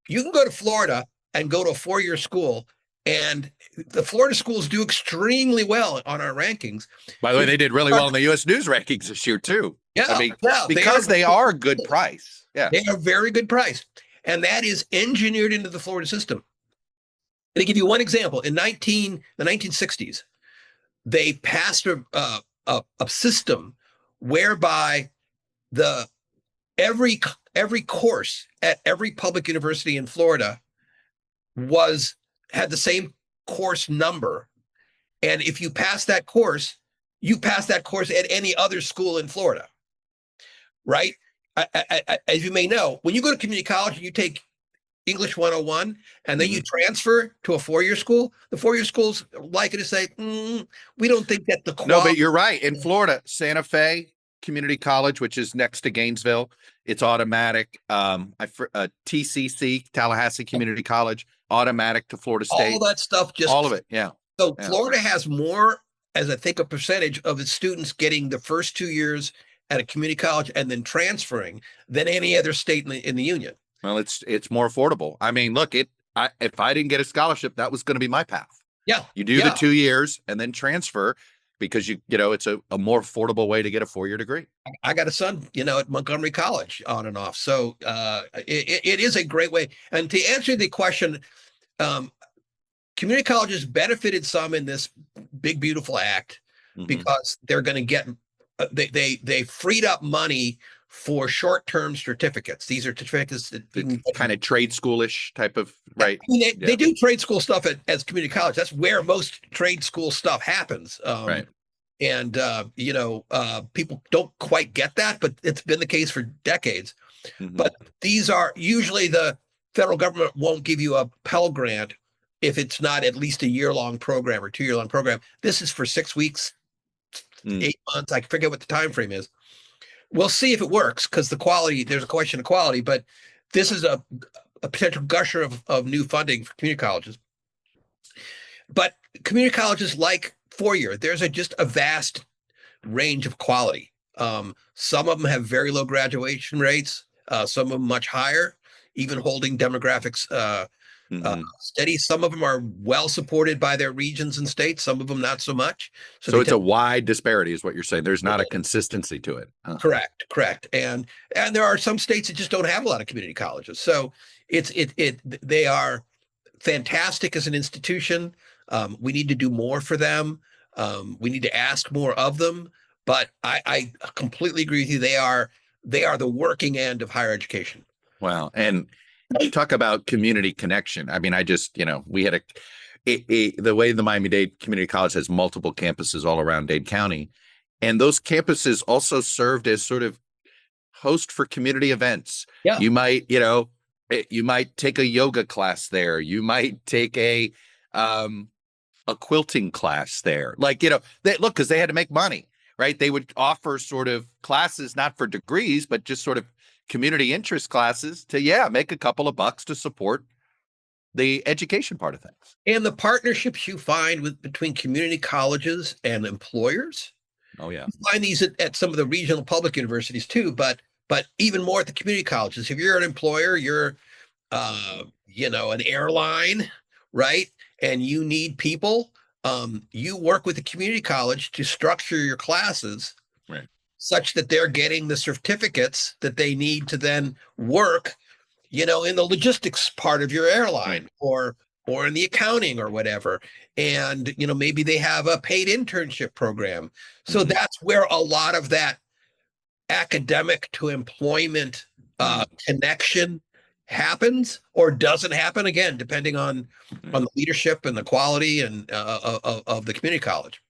you can go to Florida and go to a four-year school, and the Florida schools do extremely well on our rankings. By the way, they did really well in the U.S. News rankings this year too. Yeah, because they are a good price. Yeah, they are a very good price, and that is engineered into the Florida system. And to give you one example, in the 1960s, they passed a system whereby every course at every public university in Florida had the same course number. And if you pass that course, you pass that course at any other school in Florida, right? As you may know, when you go to community college and you take English 101 and then you transfer to a four-year school, the four-year schools likely to say, we don't think that the quality. No, but you're right. In Florida, Santa Fe Community College, which is next to Gainesville, it's automatic. TCC, Tallahassee Community College, automatic to Florida State. All that stuff, all of it, yeah. So Florida has more, as I think, a percentage of its students getting the first 2 years at a community college and then transferring than any other state in the union. Well, it's more affordable. Look, if I didn't get a scholarship, that was going to be my path. Yeah, you do the 2 years and then transfer because it's a more affordable way to get a four-year degree. I got a son, at Montgomery College on and off. So it is a great way. And to answer the question, community colleges benefited some in this big, beautiful act because they're going to get, they freed up money for short-term certificates. These are certificates that you can kind of trade schoolish type of, right? I mean, they do trade school stuff as community college. That's where most trade school stuff happens. Right. And people don't quite get that, but it's been the case for decades. Mhm. But these are usually the federal government won't give you a Pell Grant if it's not at least a year-long program or 2-year-long program. This is for 6 weeks, 8 months. I forget what the time frame is. We'll see if it works because there's a question of quality, but this is a potential gusher of new funding for community colleges. But community colleges like four-year, there's just a vast range of quality. Some of them have very low graduation rates, some of them much higher, even holding demographics steady. Some of them are well supported by their regions and states, some of them not so much. So it's a wide disparity is what you're saying. There's not a consistency to it. Huh. Correct. And there are some states that just don't have a lot of community colleges. So they are fantastic as an institution. We need to do more for them. We need to ask more of them. But I completely agree with you. They are the working end of higher education. Wow. And you talk about community connection. I mean, we had the way the Miami-Dade Community College has multiple campuses all around Dade County. And those campuses also served as sort of host for community events. Yeah. You might take a yoga class there. You might take a quilting class there. Because they had to make money, right? They would offer sort of classes, not for degrees, but just sort of community interest classes to, make a couple of bucks to support the education part of things. And the partnerships you find between community colleges and employers. Oh, yeah. You find these at some of the regional public universities too, but even more at the community colleges. If you're an employer, you're, an airline, right? And you need people, you work with the community college to structure your classes right, such that they're getting the certificates that they need to then work, in the logistics part of your airline or in the accounting or whatever. And, maybe they have a paid internship program. So that's where a lot of that academic to employment connection happens or doesn't happen, again, depending on the leadership and the quality and of the community college.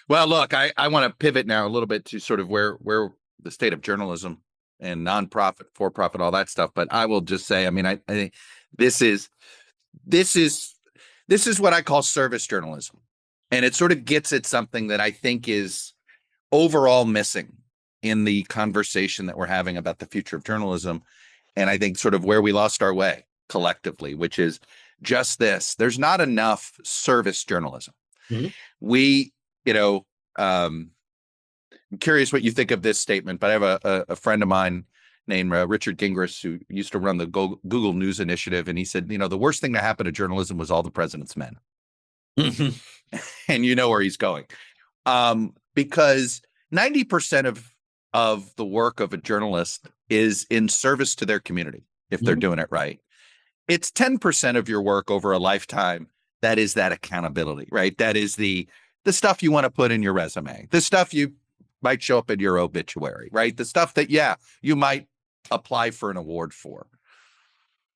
Well, look, I want to pivot now a little bit to sort of where the state of journalism and nonprofit, for-profit, all that stuff. But I will just say, I mean, I think this is what I call service journalism. And it sort of gets at something that I think is overall missing in the conversation that we're having about the future of journalism. And I think sort of where we lost our way collectively, which is just this. There's not enough service journalism. Mm-hmm. I'm curious what you think of this statement, but I have a friend of mine named Richard Gingras who used to run the Google News Initiative. And he said, the worst thing that happened to journalism was all the president's men. Mm-hmm. And you know where he's going. Because 90% of the work of a journalist is in service to their community, if they're doing it right. It's 10% of your work over a lifetime that is that accountability, right? That is the stuff you want to put in your resume, the stuff you might show up in your obituary, right? The stuff that, you might apply for an award for.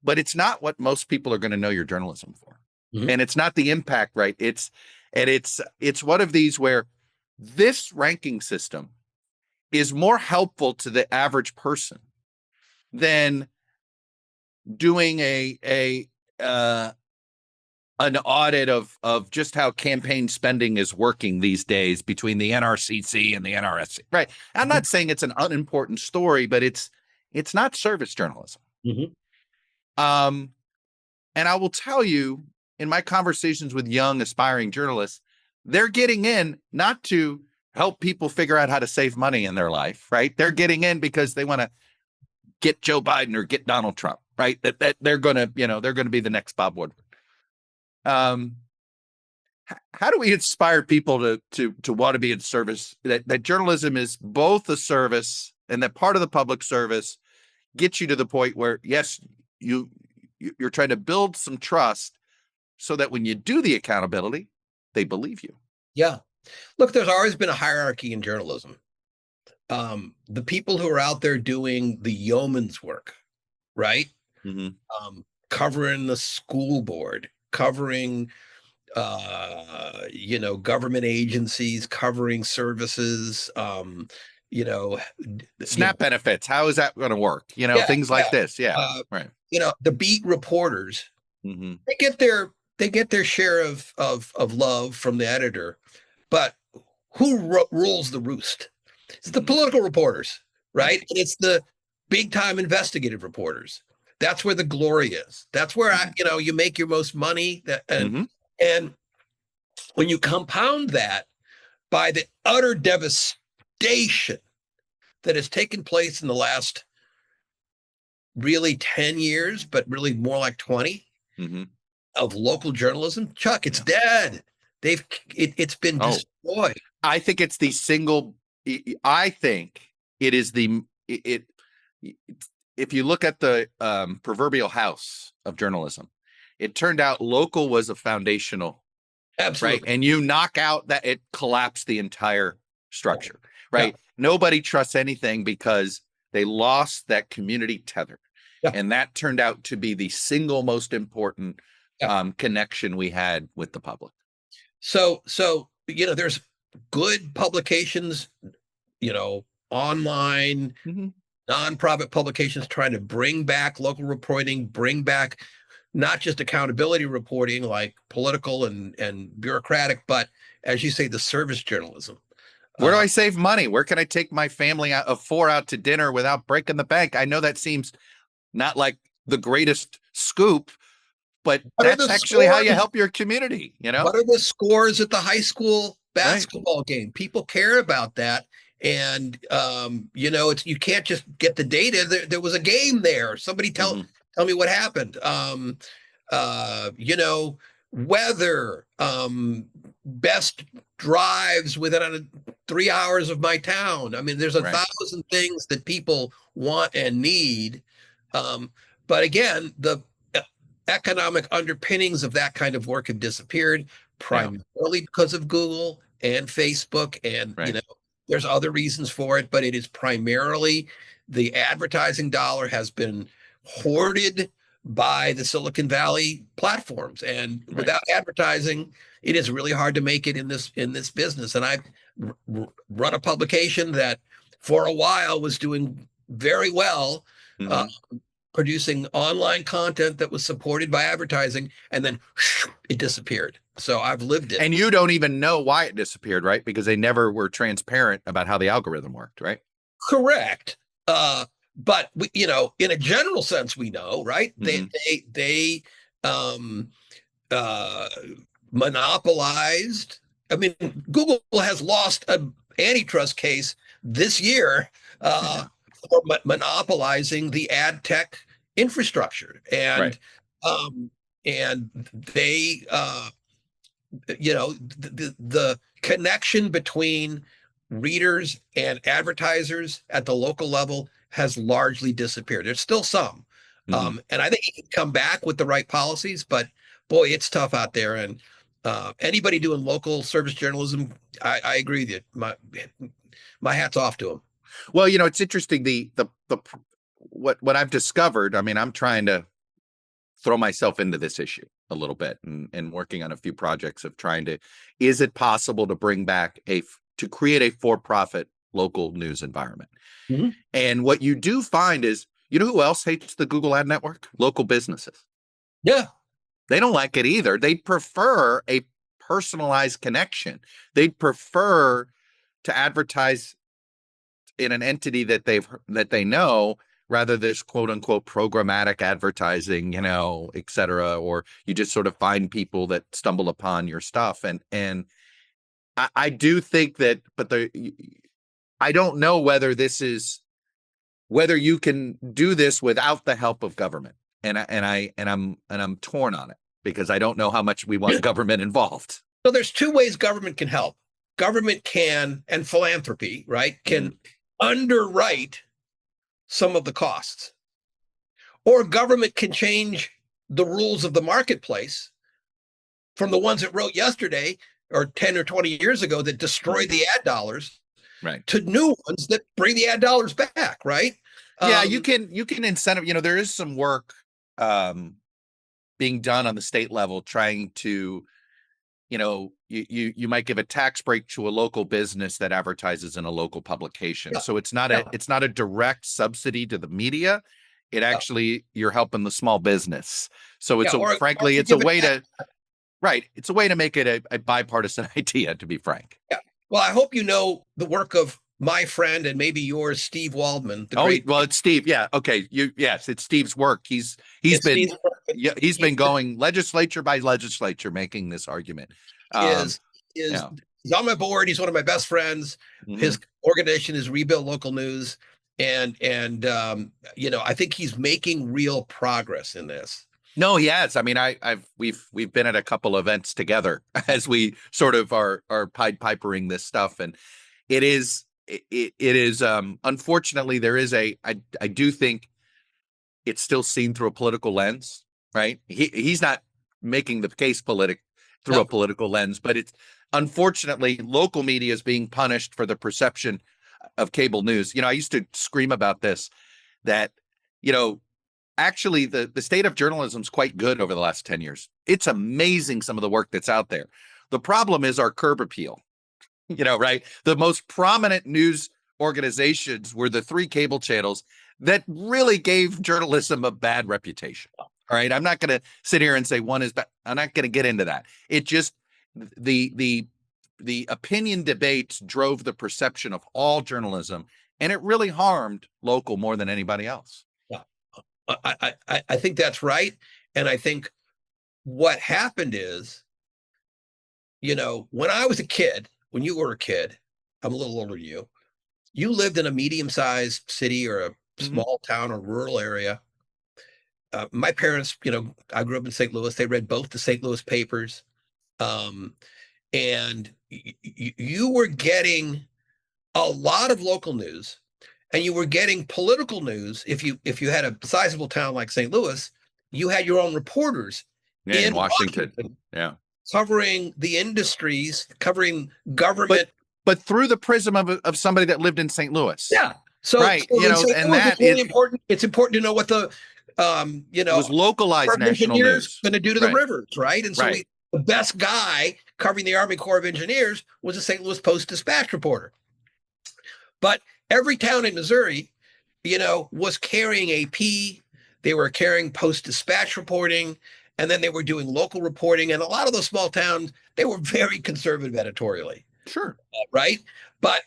But it's not what most people are going to know your journalism for. Mm-hmm. And it's not the impact, right? It's one of these where this ranking system is more helpful to the average person than doing an audit of just how campaign spending is working these days between the NRCC and the NRSC. Right. I'm not saying it's an unimportant story, but it's not service journalism. Mm-hmm. And I will tell you, in my conversations with young aspiring journalists, they're getting in not to help people figure out how to save money in their life, right? They're getting in because they want to get Joe Biden or get Donald Trump, right? That they're going to, they're going to be the next Bob Woodward. How do we inspire people to want to be in service? That journalism is both a service and that part of the public service gets you to the point where, yes, you're trying to build some trust so that when you do the accountability, they believe you. Yeah. Look, there's always been a hierarchy in journalism. the people who are out there doing the yeoman's work, right? Mm-hmm. Covering the school board, covering government agencies, covering services, SNAP benefits. How is that going to work? yeah, Things like this. Yeah. uh, Right. the beat reporters, Mm-hmm. they get their share of love from the editor, but who rules the roost? It's the political reporters, right? And it's the big time investigative reporters. That's where the glory is. That's where you make your most money. And when you compound that by the utter devastation that has taken place in the last really 10 years, but really more like 20 of local journalism, Chuck, it's dead. It's been destroyed. I think it's the single. I think it is if you look at the proverbial house of journalism, it turned out local was a foundational. Absolutely. Right. And you knock out that, it collapsed the entire structure. Right. Yeah. Nobody trusts anything because they lost that community tether. Yeah. And that turned out to be the single most important connection we had with the public. So there's good publications, online, nonprofit publications trying to bring back local reporting, bring back not just accountability reporting like political and bureaucratic, but as you say, the service journalism. Where do I save money? Where can I take my family of 4 out to dinner without breaking the bank? I know that seems not like the greatest scoop, but that's actually how you help your community. What are the scores at the high school basketball game? People care about that. And, you can't just get the data. There was a game there. Somebody tell me what happened. Weather, best drives within 3 hours of my town. I mean, there's 1,000 things that people want and need. But again, the economic underpinnings of that kind of work have disappeared primarily because of Google and Facebook. And, there's other reasons for it, but it is primarily the advertising dollar has been hoarded by the Silicon Valley platforms. And without advertising, it is really hard to make it in this business. And I've run a publication that for a while was doing very well, producing online content that was supported by advertising, and then it disappeared. So I've lived it. And you don't even know why it disappeared, right? Because they never were transparent about how the algorithm worked, right? Correct. But we, in a general sense, we know, right? They monopolized. I mean, Google has lost an antitrust case this year for monopolizing the ad tech infrastructure, and they, the connection between readers and advertisers at the local level has largely disappeared. There's still some, and I think it can come back with the right policies, but boy, it's tough out there. And anybody doing local service journalism, I agree with you. My hat's off to them. Well, it's interesting. What I've discovered. I mean, I'm trying to throw myself into this issue a little bit, and working on a few projects of is it possible to bring back to create a for-profit local news environment? And what you do find is, who else hates the Google ad network? Local businesses. Yeah. They don't like it either. They prefer a personalized connection. They prefer to advertise in an entity that they know, rather than this quote unquote programmatic advertising, et cetera, or you just sort of find people that stumble upon your stuff. And I do think that, but I don't know whether you can do this without the help of government. And I'm torn on it, because I don't know how much we want government involved. So there's two ways government can help. Government can, and philanthropy, right, can underwrite some of the costs, or government can change the rules of the marketplace from the ones it wrote yesterday or 10 or 20 years ago that destroyed the ad dollars, Right. to new ones that bring the ad dollars back, right? Yeah, you can incentive, there is some work being done on the state level trying to, you might give a tax break to a local business that advertises in a local publication. Yeah, So it's not yeah, a direct subsidy to the media. It yeah, actually, you're helping the small business. So yeah. Or frankly, you it's a give it way back. to, right. It's a way to make it a bipartisan idea, to be frank. Yeah. Well, I hope you know the work of my friend and maybe yours, Steve Waldman, the Oh, great. well, it's Steve. Yeah. Okay. Yes, it's Steve's work. He's It's been, Steve's work. yeah, he's He been going legislature by legislature making this argument. is Yeah. he's on my board. He's one of my best friends. Mhm. His organization is Rebuild Local News, and I think he's making real progress in this. No, yes. I mean, we've been at a couple events together as we sort of are Pied Pipering this stuff, and it is unfortunately there is I do think it's still seen through a political lens, right? He's not making the case through a No, political lens, but it's unfortunately local media is being punished for the perception of cable news. I used to scream about this, that, actually the state of journalism is quite good over the last 10 years. It's amazing some of the work that's out there. The problem is our curb appeal, right? The most prominent news organizations were the three cable channels that really gave journalism a bad reputation. All right. I'm not going to sit here and say one is bad. I'm not going to get into that. It just, the opinion debates drove the perception of all journalism, and it really harmed local more than anybody else. yeah. I think that's right, and I think what happened is, when I was a kid, when you were a kid, I'm a little older than you. You lived in a medium-sized city or a small town or rural area. My parents, I grew up in St. Louis. They read both the St. Louis papers, and you were getting a lot of local news, and you were getting political news. If you had a sizable town like St. Louis, you had your own reporters in Washington. Yeah. Covering the industries, covering government, but through the prism of somebody that lived in St. Louis. yeah. So, right, and that is really important. It's important to know what the it was localized national news going to do to the rivers, right? And so right. The best guy covering the Army Corps of Engineers was a St. Louis Post-Dispatch reporter. But every town in Missouri, was carrying AP. They were carrying Post-Dispatch reporting, and then they were doing local reporting. And a lot of those small towns, they were very conservative editorially. Sure. Right. But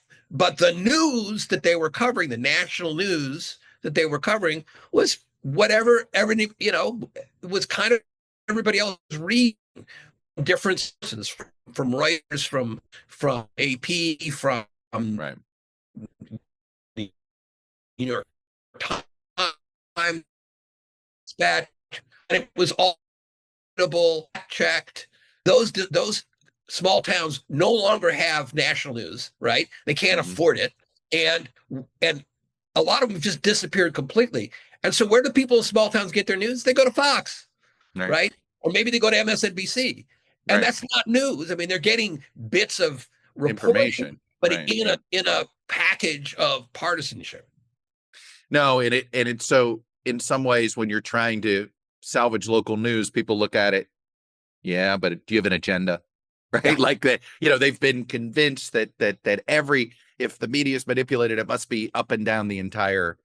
the news that they were covering, the national news that they were covering, was whatever everything, was kind of everybody else reading differences from writers, from AP, from right. the New York Times, and it was all checked. Those small towns no longer have national news, right? They can't afford it, and a lot of them just disappeared completely. And so, where do people in small towns get their news? They go to Fox, right? Or maybe they go to MSNBC, and that's not news. I mean, they're getting bits of information, but in a package of partisanship. No, and it's so, in some ways, when you're trying to salvage local news, people look at it. Yeah, but do you have an agenda? Right. Yeah. Like that, they've been convinced that if the media is manipulated, it must be up and down the entire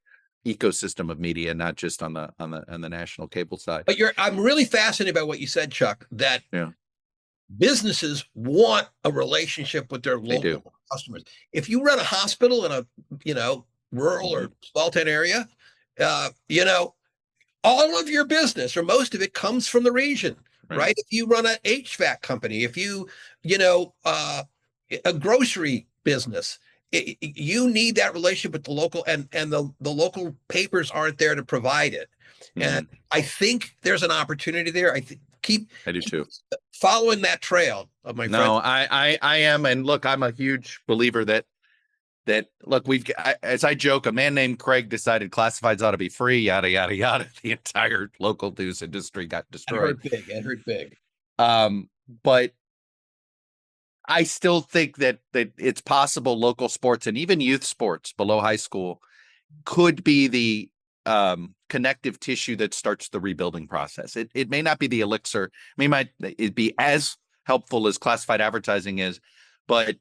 ecosystem of media, not just on the national cable side. But I'm really fascinated by what you said, Chuck, that businesses want a relationship with their local customers. If you run a hospital in a, rural or small town area, all of your business or most of it comes from the region. Right. If you run an HVAC company, if you, a grocery business, you need that relationship with the local, and the local papers aren't there to provide it. And I think there's an opportunity there. I do too. Following that trail of my friend. No, I am. And look, I'm a huge believer that look, as I joke, a man named Craig decided classifieds ought to be free, yada, yada, yada. The entire local news industry got destroyed. It hurt big. But I still think that it's possible local sports and even youth sports below high school could be the connective tissue that starts the rebuilding process. It may not be the elixir. Might it be as helpful as classified advertising is, but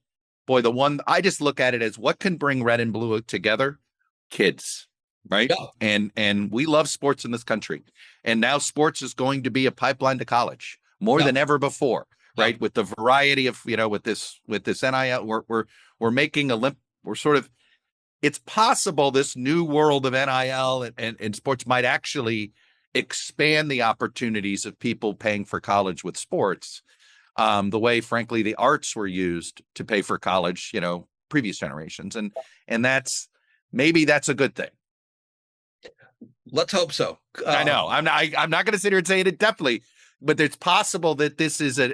boy, the one I just look at it as what can bring red and blue together? Kids, right? Yeah. And we love sports in this country. And now sports is going to be a pipeline to college more Yeah. than ever before, right? Yeah. With the variety of, with this NIL, we're making we're sort of, it's possible this new world of NIL and sports might actually expand the opportunities of people paying for college with sports, the way, frankly, the arts were used to pay for college, previous generations. And maybe that's a good thing. Let's hope so. I know. I'm not going to sit here and say it definitely, but it's possible that this is a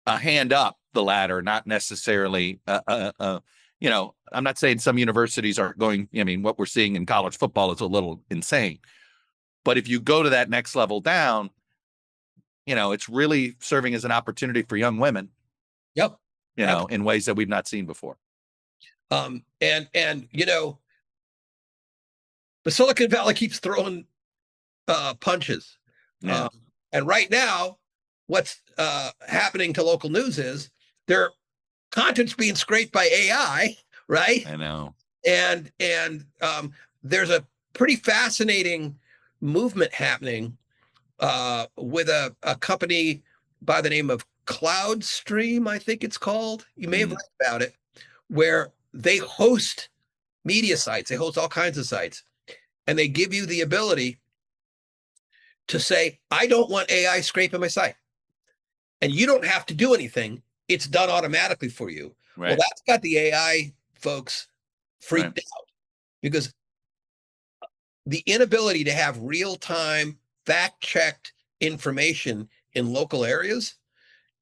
hand up the ladder, not necessarily, I'm not saying some universities aren't going, what we're seeing in college football is a little insane, but if you go to that next level down, it's really serving as an opportunity for young women. Yep. In ways that we've not seen before. And the Silicon Valley keeps throwing punches. Yeah. And right now, what's happening to local news is their content's being scraped by AI, right? I know. And there's a pretty fascinating movement happening with a company by the name of Cloudstream, I think it's called. You may have read about it, where they host media sites. They host all kinds of sites, and they give you the ability to say, I don't want AI scraping my site. And you don't have to do anything. It's done automatically for you. Right. Well, that's got the AI folks freaked out, because the inability to have real-time, fact-checked information in local areas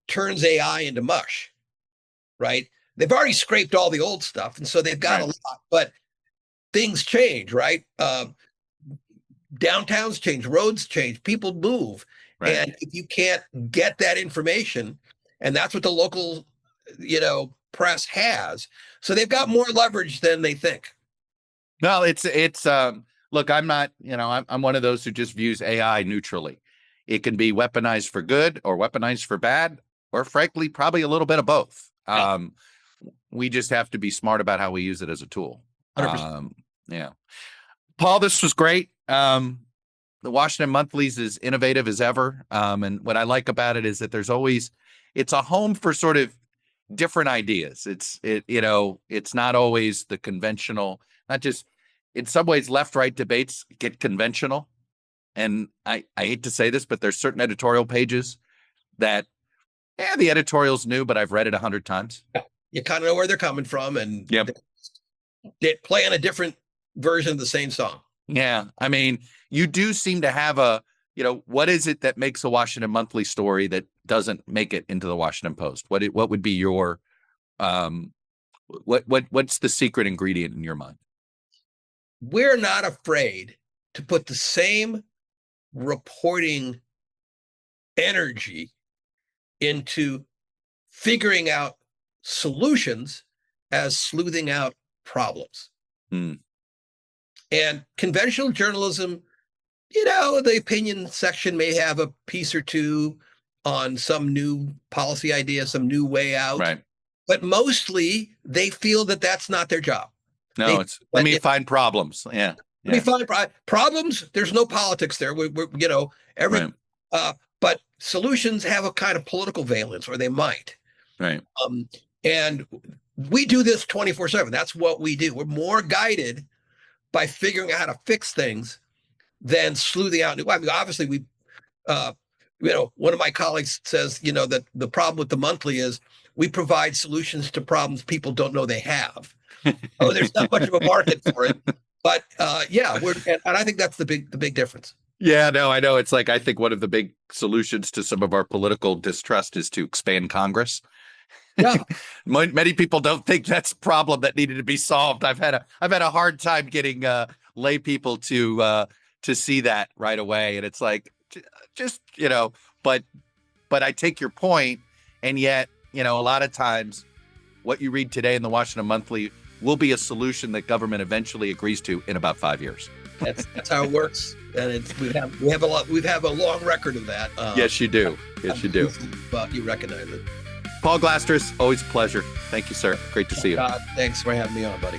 turns AI into mush, right? They've already scraped all the old stuff, and so they've got a lot, but things change, right? Downtowns change, roads change, people move. Right. And if you can't get that information, and that's what the local, press has, so they've got more leverage than they think. No, it's look, I'm not, I'm one of those who just views AI neutrally. It can be weaponized for good or weaponized for bad, or frankly, probably a little bit of both. Yeah. We just have to be smart about how we use it as a tool. 100%. Yeah. Paul, this was great. The Washington Monthly's as innovative as ever. And what I like about it is that it's a home for sort of different ideas. It's not always the conventional, not just, in some ways, left-right debates get conventional. And I hate to say this, but there's certain editorial pages that, the editorial's new, but I've read it 100 times. You kind of know where they're coming from, and they play on a different version of the same song. Yeah. I mean, you do seem to have what is it that makes a Washington Monthly story that doesn't make it into the Washington Post? What would be your, what's the secret ingredient in your mind? We're not afraid to put the same reporting energy into figuring out solutions as sleuthing out problems. And conventional journalism, the opinion section may have a piece or two on some new policy idea, some new way out. Right. But mostly they feel that that's not their job. No, let me find problems. Yeah. Let me find problems. There's no politics there. But solutions have a kind of political valence, or they might. Right. And we do this 24/7. That's what we do. We're more guided by figuring out how to fix things than sleuthing out. I mean, obviously, one of my colleagues says, that the problem with the Monthly is we provide solutions to problems people don't know they have. There's not much of a market for it, but and I think that's the big difference. Yeah, no, I know. It's like, I think one of the big solutions to some of our political distrust is to expand Congress. Yeah. Many people don't think that's a problem that needed to be solved. I've had a hard time getting lay people to see that right away. And it's like, just, but I take your point, and yet, a lot of times what you read today in the Washington Monthly will be a solution that government eventually agrees to in about 5 years. That's how it works, and we have a long record of that. Yes, you do. Yes, you do. But you recognize it. Paul Glastris, always a pleasure. Thank you, sir. Great to see you. Thanks for having me on, buddy.